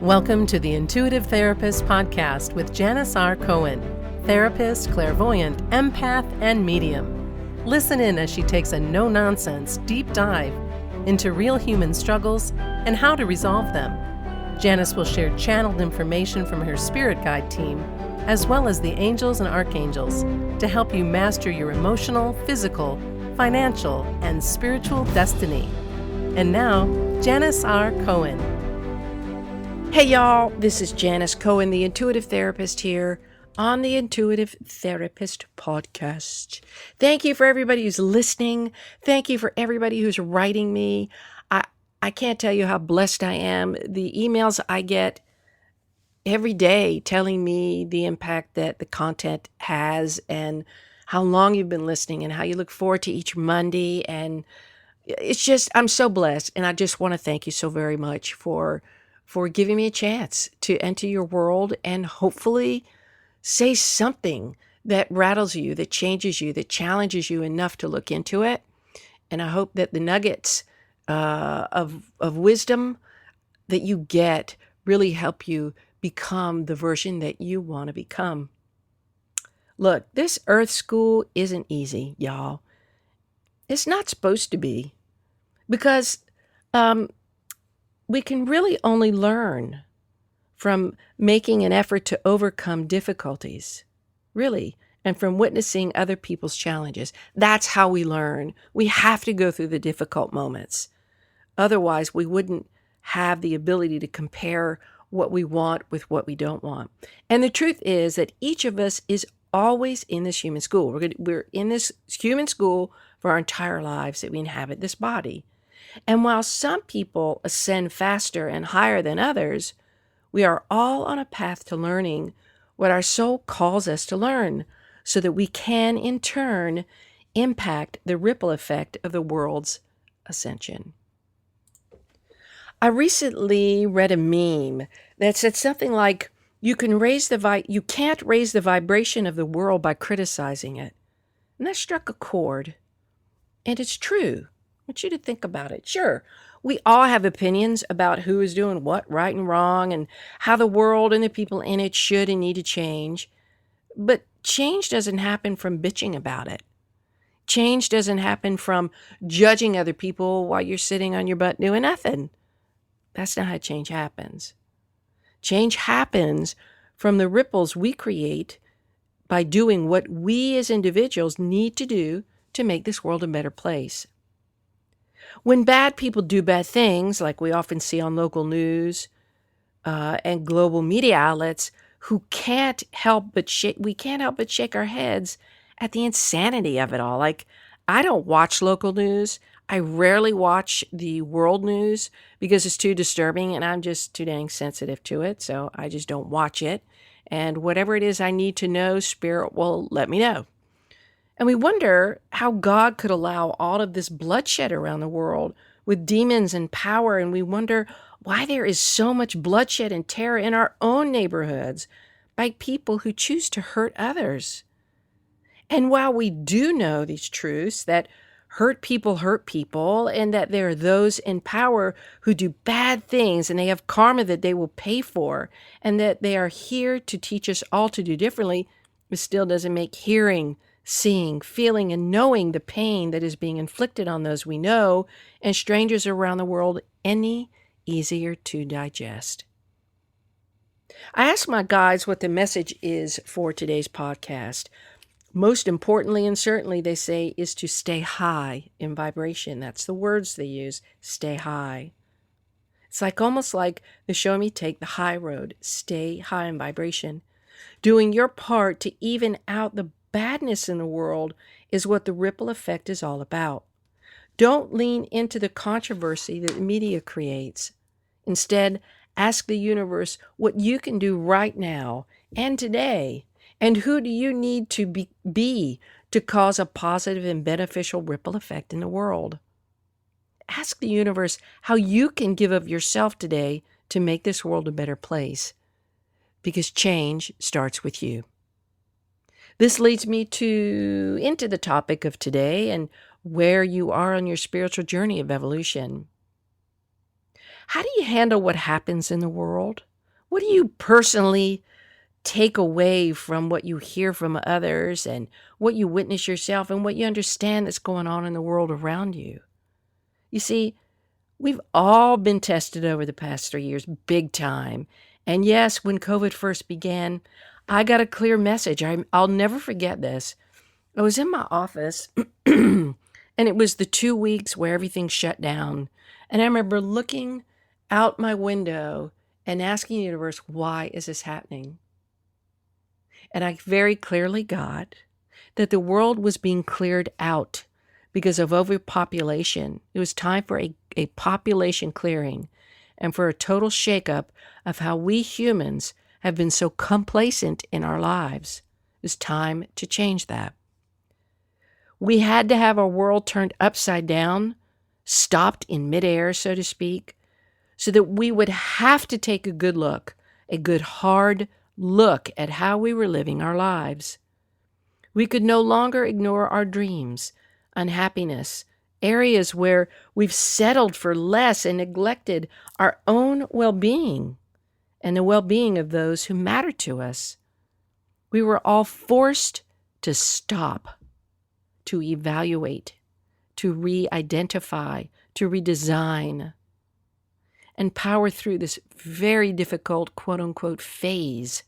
Welcome to the Intuitive Therapist Podcast with Janis R. Cohen, therapist, clairvoyant, empath, and medium. Listen in as she takes a no-nonsense deep dive into real human struggles and how to resolve them. Janis will share channeled information from her spirit guide team, as well as the angels and archangels, to help you master your emotional, physical, financial, and spiritual destiny. And now, Janis R. Cohen. Hey y'all, this is Janis Cohen, the Intuitive Therapist here on the Intuitive Therapist Podcast. Thank you for everybody who's listening. Thank you for everybody who's writing me. I can't tell you how blessed I am. The emails I get every day telling me the impact that the content has and how long you've been listening and how you look forward to each Monday. And it's just, I'm so blessed. And I just want to thank you so very much for giving me a chance to enter your world and hopefully say something that rattles you, that changes you, that challenges you enough to look into it. And I hope that the nuggets of wisdom that you get really help you become the version that you want to become. Look, this Earth School isn't easy, y'all. It's not supposed to be, because we can really only learn from making an effort to overcome difficulties, really, and from witnessing other people's challenges. That's how we learn. We have to go through the difficult moments. Otherwise, we wouldn't have the ability to compare what we want with what we don't want. And the truth is that each of us is always in this human school. We're in this human school for our entire lives that we inhabit this body. And while some people ascend faster and higher than others, we are all on a path to learning what our soul calls us to learn, so that we can, in turn, impact the ripple effect of the world's ascension. I recently read a meme that said something like, you can't raise the vibration of the world by criticizing it. And that struck a chord. And it's true. I want you to think about it. Sure, we all have opinions about who is doing what right and wrong and how the world and the people in it should and need to change. But change doesn't happen from bitching about it. Change doesn't happen from judging other people while you're sitting on your butt doing nothing. That's not how change happens. Change happens from the ripples we create by doing what we as individuals need to do to make this world a better place. When bad people do bad things, like we often see on local news and global media outlets, we can't help but shake our heads at the insanity of it all. Like, I don't watch local news. I rarely watch the world news because it's too disturbing and I'm just too dang sensitive to it. So I just don't watch it. And whatever it is I need to know, Spirit will let me know. And we wonder how God could allow all of this bloodshed around the world with demons and power. And we wonder why there is so much bloodshed and terror in our own neighborhoods by people who choose to hurt others. And while we do know these truths, that hurt people, and that there are those in power who do bad things and they have karma that they will pay for, and that they are here to teach us all to do differently, it still doesn't make hearing, seeing, feeling, and knowing the pain that is being inflicted on those we know and strangers around the world any easier to digest. I asked my guides what the message is for today's podcast. Most importantly, and certainly they say, is to stay high in vibration. That's the words they use, stay high. It's almost like the show me take the high road, stay high in vibration. Doing your part to even out the badness in the world is what the ripple effect is all about. Don't lean into the controversy that the media creates. Instead, ask the universe what you can do right now and today, and who do you need to be to cause a positive and beneficial ripple effect in the world. Ask the universe how you can give of yourself today to make this world a better place, because change starts with you. This leads me into the topic of today and where you are on your spiritual journey of evolution. How do you handle what happens in the world? What do you personally take away from what you hear from others and what you witness yourself and what you understand that's going on in the world around you? You see, we've all been tested over the past 3 years, big time. And yes, when COVID first began, I got a clear message. I'll never forget this. I was in my office, and it was the 2 weeks where everything shut down. And I remember looking out my window and asking the universe, why is this happening? And I very clearly got that the world was being cleared out because of overpopulation. It was time for a population clearing and for a total shakeup of how we humans have been so complacent in our lives. It was time to change that. We had to have our world turned upside down, stopped in midair, so to speak, so that we would have to take a good look, a good hard look at how we were living our lives. We could no longer ignore our dreams, unhappiness, areas where we've settled for less and neglected our own well-being and the well-being of those who matter to us. We were all forced to stop, to evaluate, to re-identify, to redesign, and power through this very difficult, quote-unquote, phase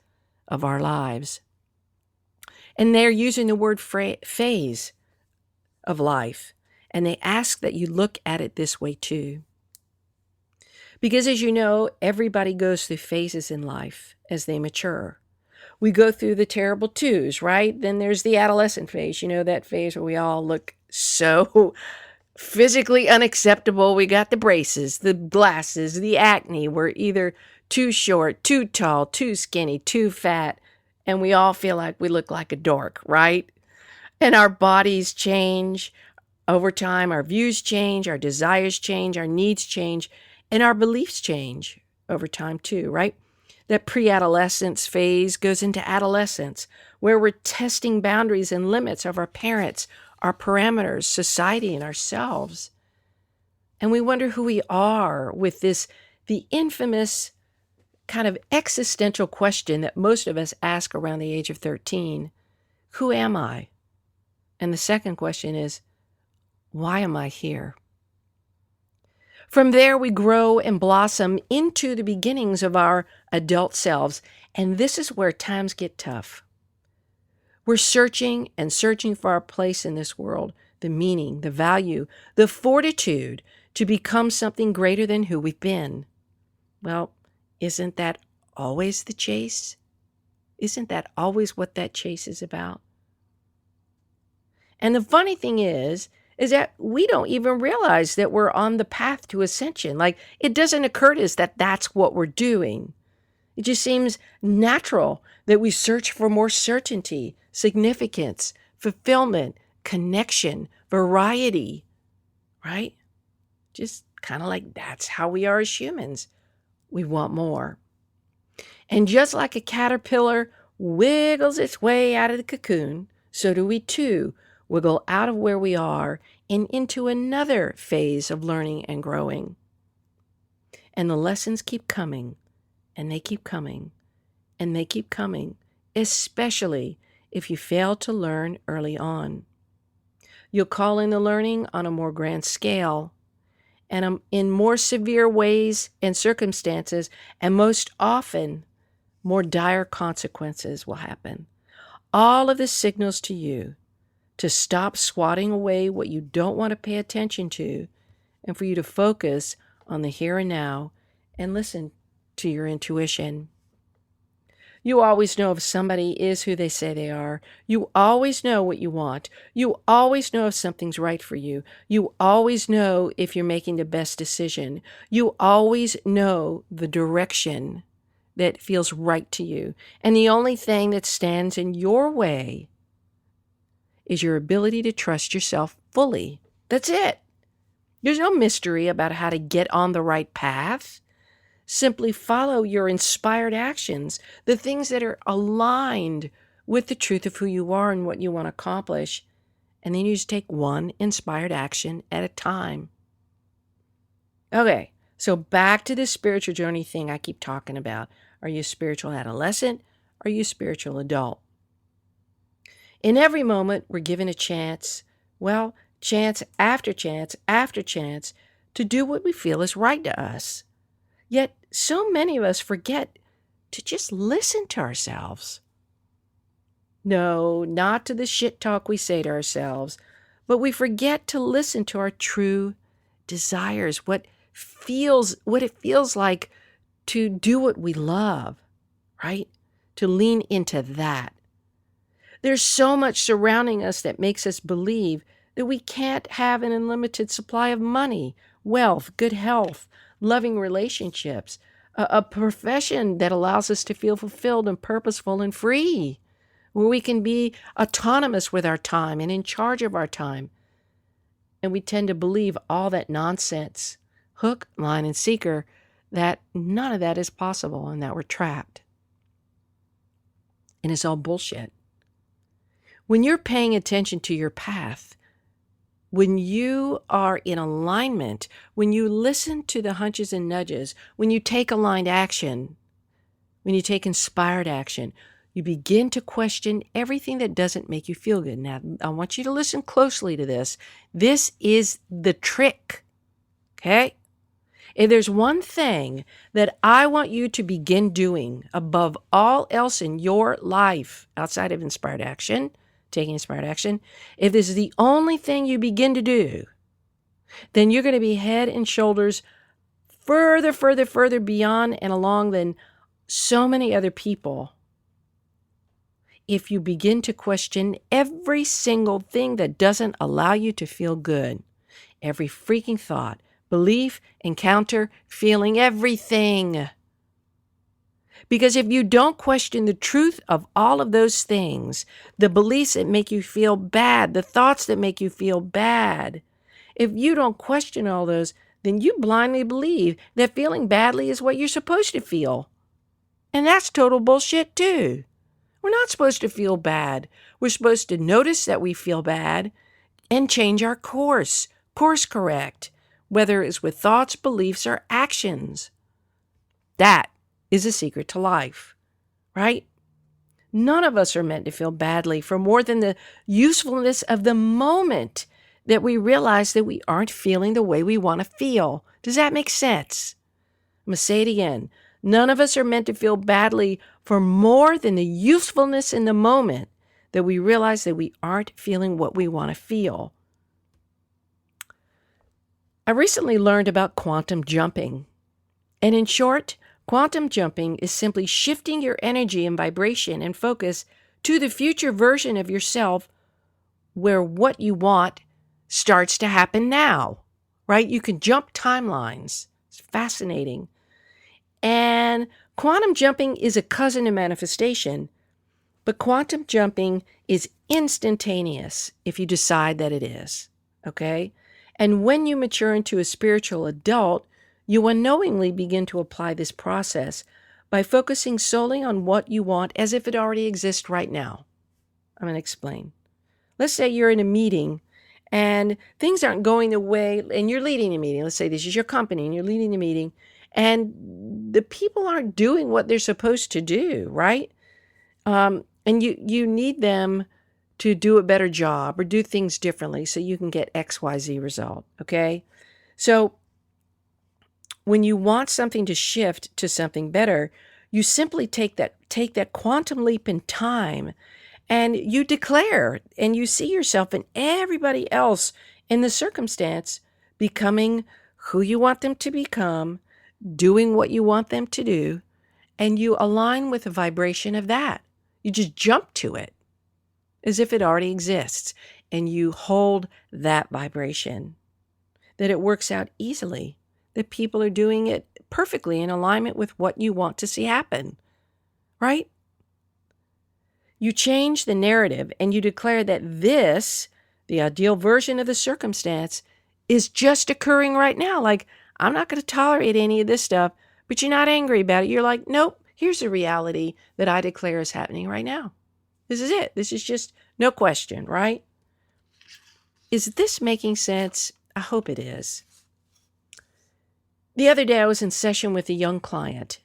of our lives. And they're using the word phase of life, and they ask that you look at it this way too. Because as you know, everybody goes through phases in life as they mature. We go through the terrible twos, right? Then there's the adolescent phase, that phase where we all look so physically unacceptable. We got the braces, the glasses, the acne. We're either too short, too tall, too skinny, too fat, and we all feel like we look like a dork, right? And our bodies change over time. Our views change, our desires change, our needs change, and our beliefs change over time too, right? That pre-adolescence phase goes into adolescence, where we're testing boundaries and limits of our parents, our parameters, society, and ourselves. And we wonder who we are with the infamous kind of existential question that most of us ask around the age of 13. Who am I? And the second question is, why am I here? From there, we grow and blossom into the beginnings of our adult selves. And this is where times get tough. We're searching and searching for our place in this world, the meaning, the value, the fortitude to become something greater than who we've been. Well, isn't that always the chase? Isn't that always what that chase is about? And the funny thing is that we don't even realize that we're on the path to ascension. Like, it doesn't occur to us that that's what we're doing. It just seems natural that we search for more certainty, significance, fulfillment, connection, variety, right? Just kind of like that's how we are as humans. We want more. And just like a caterpillar wiggles its way out of the cocoon, so do we too wiggle out of where we are and into another phase of learning and growing. And the lessons keep coming, and they keep coming, and they keep coming, especially if you fail to learn early on. You'll call in the learning on a more grand scale and in more severe ways and circumstances, and most often, more dire consequences will happen. All of this signals to you to stop swatting away what you don't want to pay attention to, and for you to focus on the here and now and listen to your intuition. You always know if somebody is who they say they are. You always know what you want. You always know if something's right for you. You always know if you're making the best decision. You always know the direction that feels right to you. And the only thing that stands in your way is your ability to trust yourself fully. That's it. There's no mystery about how to get on the right path. Simply follow your inspired actions, the things that are aligned with the truth of who you are and what you want to accomplish. And then you just take one inspired action at a time. Okay, So back to this spiritual journey thing I keep talking about. Are you a spiritual adolescent? Are you a spiritual adult? In every moment, we're given a chance, well, chance after chance after chance to do what we feel is right to us. Yet so many of us forget to just listen to ourselves. No, not to the shit talk we say to ourselves, but we forget to listen to our true desires, what it feels like to do what we love, right? To lean into that. There's so much surrounding us that makes us believe that we can't have an unlimited supply of money, wealth, good health, loving relationships, a profession that allows us to feel fulfilled and purposeful and free, where we can be autonomous with our time and in charge of our time. And we tend to believe all that nonsense, hook, line, and sinker, that none of that is possible and that we're trapped. And it's all bullshit. When you're paying attention to your path, when you are in alignment, when you listen to the hunches and nudges, when you take aligned action, when you take inspired action, you begin to question everything that doesn't make you feel good. Now, I want you to listen closely to this. This is the trick, okay? If there's one thing that I want you to begin doing above all else in your life, outside of inspired action, taking inspired action, if this is the only thing you begin to do, then you're going to be head and shoulders further beyond and along than so many other people. If you begin to question every single thing that doesn't allow you to feel good, every freaking thought, belief, encounter, feeling, everything. Because if you don't question the truth of all of those things, the beliefs that make you feel bad, the thoughts that make you feel bad, if you don't question all those, then you blindly believe that feeling badly is what you're supposed to feel. And that's total bullshit too. We're not supposed to feel bad. We're supposed to notice that we feel bad and change our course correct, whether it's with thoughts, beliefs, or actions. That is a secret to life, right? None of us are meant to feel badly for more than the usefulness of the moment that we realize that we aren't feeling the way we want to feel. Does that make sense? I'm going to say it again. None of us are meant to feel badly for more than the usefulness in the moment that we realize that we aren't feeling what we want to feel. I recently learned about quantum jumping. And in short, quantum jumping is simply shifting your energy and vibration and focus to the future version of yourself where what you want starts to happen now, right? You can jump timelines. It's fascinating. And quantum jumping is a cousin to manifestation, but quantum jumping is instantaneous if you decide that it is, okay? And when you mature into a spiritual adult, you unknowingly begin to apply this process by focusing solely on what you want as if it already exists right now. I'm going to explain. Let's say you're in a meeting and things aren't going the way, and you're leading a meeting. Let's say this is your company and you're leading the meeting, and the people aren't doing what they're supposed to do, right? And you need them to do a better job or do things differently so you can get XYZ result, okay? So when you want something to shift to something better, you simply take that quantum leap in time and you declare and you see yourself and everybody else in the circumstance becoming who you want them to become, doing what you want them to do, and you align with the vibration of that. You just jump to it as if it already exists, and you hold that vibration, that it works out easily, that people are doing it perfectly in alignment with what you want to see happen, right? You change the narrative and you declare that this, the ideal version of the circumstance, is just occurring right now. Like, I'm not going to tolerate any of this stuff, but you're not angry about it. You're like, nope, here's the reality that I declare is happening right now. This is it. This is just no question, right? Is this making sense? I hope it is. The other day I was in session with a young client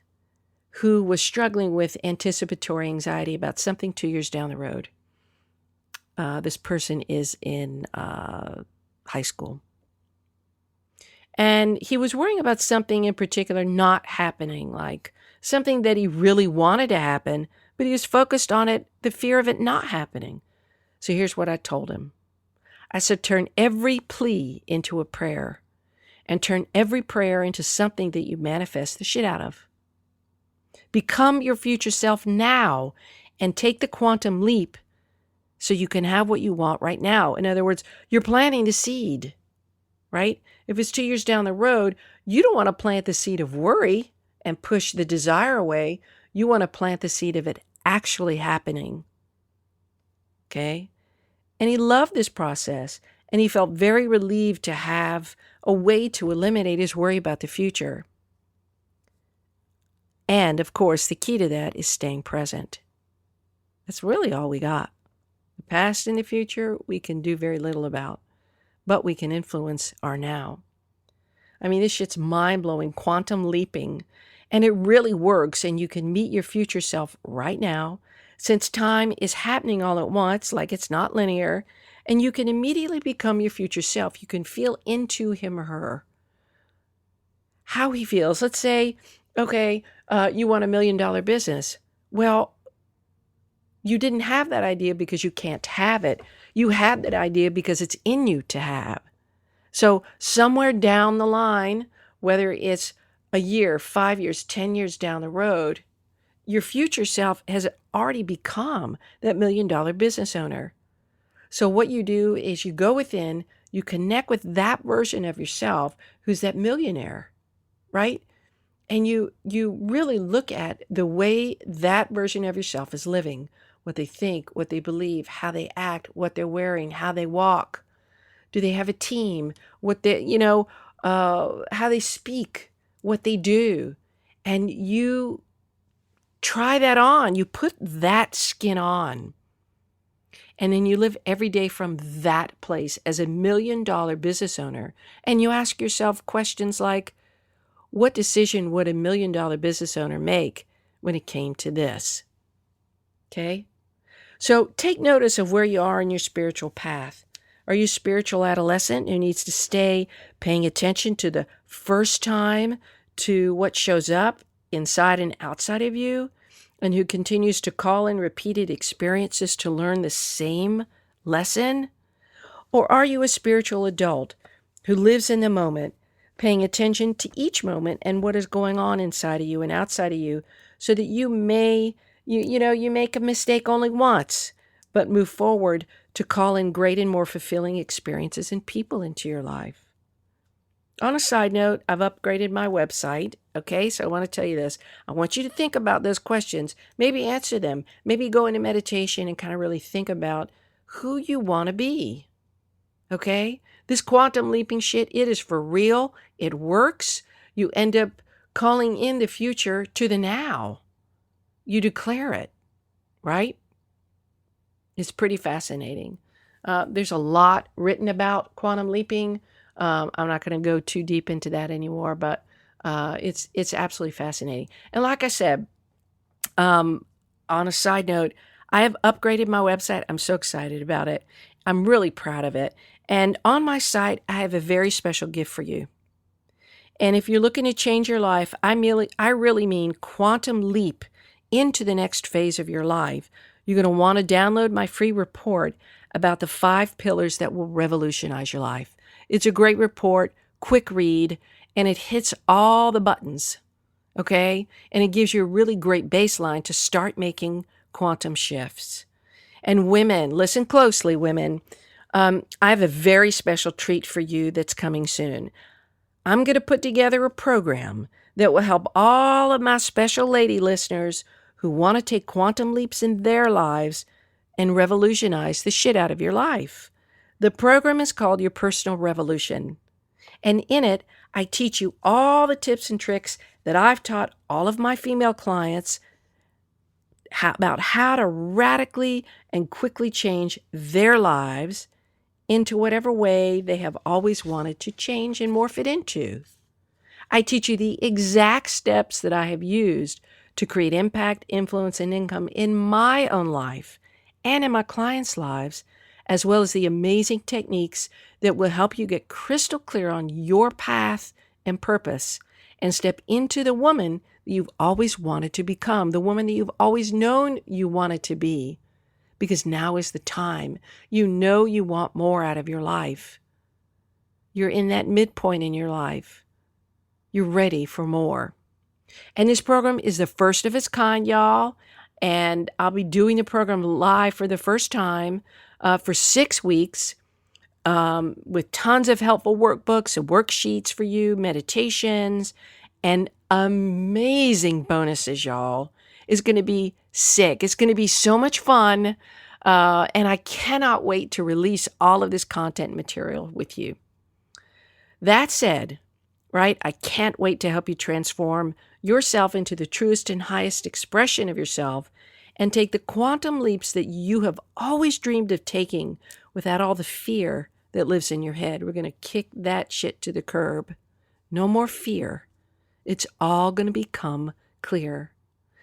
who was struggling with anticipatory anxiety about something 2 years down the road. This person is in high school. And he was worrying about something in particular not happening, like something that he really wanted to happen, but he was focused on it, the fear of it not happening. So here's what I told him. I said, turn every plea into a prayer, and turn every prayer into something that you manifest the shit out of. Become your future self now and take the quantum leap so you can have what you want right now. In other words, you're planting the seed, right? If it's 2 years down the road, you don't want to plant the seed of worry and push the desire away. You want to plant the seed of it actually happening. Okay? And he loved this process, and he felt very relieved to have a way to eliminate his worry about the future. And, of course, the key to that is staying present. That's really all we got. The past and the future, we can do very little about, but we can influence our now. I mean, this shit's mind-blowing, quantum leaping, and it really works, and you can meet your future self right now, since time is happening all at once, like it's not linear, and you can immediately become your future self. You can feel into him or her, how he feels. Let's say, okay, you want $1 million business. Well, you didn't have that idea because you can't have it. You have that idea because it's in you to have. So somewhere down the line, whether it's a year, 5 years, 10 years down the road, your future self has already become that $1 million business owner. So what you do is you go within, you connect with that version of yourself who's that millionaire, right? And you really look at the way that version of yourself is living, what they think, what they believe, how they act, what they're wearing, how they walk. Do they have a team? What they, how they speak, what they do. And you try that on. You put that skin on. And then you live every day from that place as a $1 million business owner. And you ask yourself questions like, what decision would a $1 million business owner make when it came to this? Okay? So take notice of where you are in your spiritual path. Are you a spiritual adolescent who needs to stay paying attention to the first time to what shows up inside and outside of you, and who continues to call in repeated experiences to learn the same lesson? Or are you a spiritual adult who lives in the moment, paying attention to each moment and what is going on inside of you and outside of you, so that you make a mistake only once, but move forward to call in great and more fulfilling experiences and people into your life? On a side note, I've upgraded my website, okay? So I want to tell you this. I want you to think about those questions, maybe answer them, maybe go into meditation and kind of really think about who you want to be, okay? This quantum leaping shit, it is for real. It works. You end up calling in the future to the now. You declare it, right? It's pretty fascinating. There's a lot written about quantum leaping. I'm not going to go too deep into that anymore, but it's absolutely fascinating. And like I said, on a side note, I have upgraded my website. I'm so excited about it. I'm really proud of it. And on my site, I have a very special gift for you. And if you're looking to change your life, I really mean quantum leap into the next phase of your life, you're going to want to download my free report about the 5 pillars that will revolutionize your life. It's a great report, quick read, and it hits all the buttons, okay? And it gives you a really great baseline to start making quantum shifts. And women, listen closely, women. I have a very special treat for you that's coming soon. I'm going to put together a program that will help all of my special lady listeners who want to take quantum leaps in their lives and revolutionize the shit out of your life. The program is called Your Personal Revolution. And in it, I teach you all the tips and tricks that I've taught all of my female clients about how to radically and quickly change their lives into whatever way they have always wanted to change and morph it into. I teach you the exact steps that I have used to create impact, influence, and income in my own life and in my clients' lives, as well as the amazing techniques that will help you get crystal clear on your path and purpose and step into the woman that you've always wanted to become, the woman that you've always known you wanted to be, because now is the time. You know you want more out of your life. You're in that midpoint in your life. You're ready for more. And this program is the first of its kind, y'all. And I'll be doing the program live for the first time for 6 weeks with tons of helpful workbooks and worksheets for you, meditations, and amazing bonuses, y'all. It's going to be sick. It's going to be so much fun. And I cannot wait to release all of this content material with you. That said, right, I can't wait to help you transform yourself into the truest and highest expression of yourself and take the quantum leaps that you have always dreamed of taking without all the fear that lives in your head. We're going to kick that shit to the curb. No more fear. It's all going to become clear.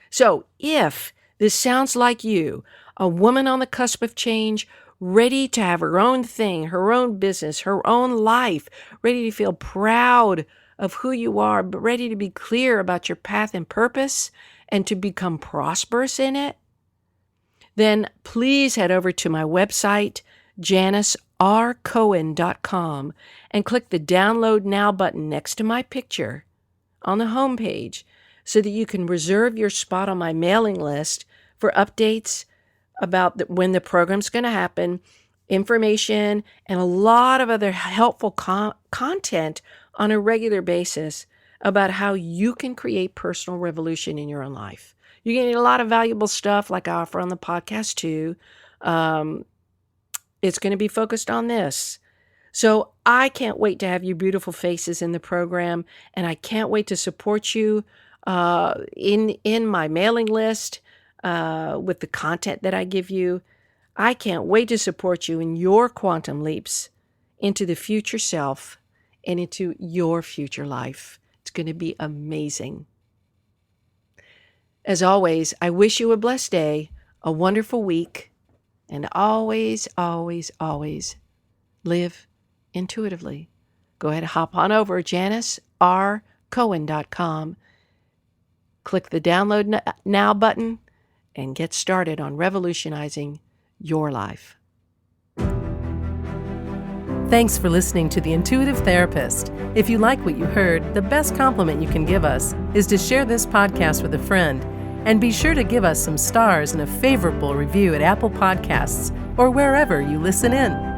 So if this sounds like you, a woman on the cusp of change, ready to have her own thing, her own business, her own life, ready to feel proud of who you are, but ready to be clear about your path and purpose and to become prosperous in it, then please head over to my website, janisrcohen.com, and click the Download Now button next to my picture on the homepage so that you can reserve your spot on my mailing list for updates about when the program's going to happen, information, and a lot of other helpful content on a regular basis about how you can create personal revolution in your own life. You're going to get a lot of valuable stuff like I offer on the podcast too. It's going to be focused on this. So I can't wait to have you beautiful faces in the program, and I can't wait to support you in my mailing list with the content that I give you. I can't wait to support you in your quantum leaps into the future self and into your future life. It's going to be amazing. As always, I wish you a blessed day, a wonderful week, and always, always, always live intuitively. Go ahead and hop on over janisrcohen.com. Click the Download Now button and get started on revolutionizing your life. Thanks for listening to The Intuitive Therapist. If you like what you heard, the best compliment you can give us is to share this podcast with a friend. And be sure to give us some stars and a favorable review at Apple Podcasts or wherever you listen in.